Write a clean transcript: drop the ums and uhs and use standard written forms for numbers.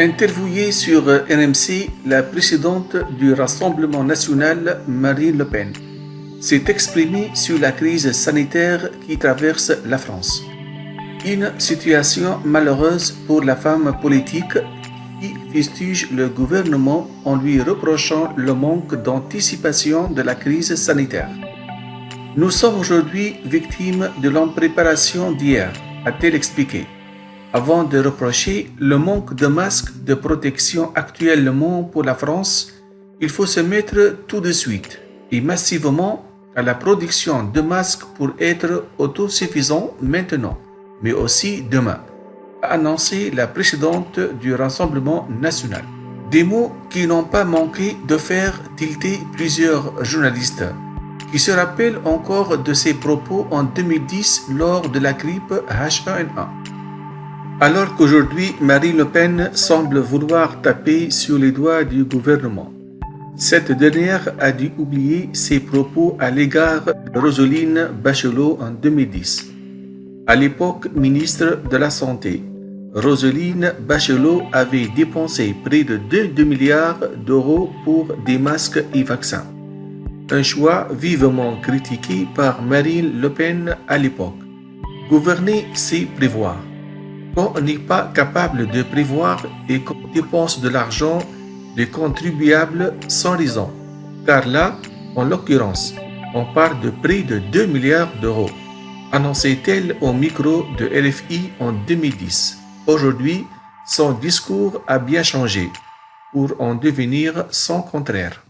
Interviewée sur RMC, la présidente du Rassemblement national, Marine Le Pen, s'est exprimée sur la crise sanitaire qui traverse la France. Une situation malheureuse pour la femme politique qui fustige le gouvernement en lui reprochant le manque d'anticipation de la crise sanitaire. Nous sommes aujourd'hui victimes de l'impréparation d'hier, a-t-elle expliqué, avant de reprocher le manque de masques de protection actuellement pour la France. Il faut se mettre tout de suite et massivement à la production de masques pour être autosuffisant maintenant, mais aussi demain, a annoncé la présidente du Rassemblement national. Des mots qui n'ont pas manqué de faire tilter plusieurs journalistes, qui se rappellent encore de ses propos en 2010 lors de la grippe H1N1. Alors qu'aujourd'hui, Marine Le Pen semble vouloir taper sur les doigts du gouvernement. Cette dernière a dû oublier ses propos à l'égard de Roselyne Bachelot en 2010. À l'époque ministre de la Santé, Roselyne Bachelot avait dépensé près de 2 milliards d'euros pour des masques et vaccins. Un choix vivement critiqué par Marine Le Pen à l'époque. Gouverner, c'est prévoir. Quand on n'est pas capable de prévoir et qu'on dépense de l'argent des contribuables sans raison. Car là, en l'occurrence, on parle de près de 2 milliards d'euros, annonçait-elle au micro de RFI en 2010. Aujourd'hui, son discours a bien changé pour en devenir son contraire.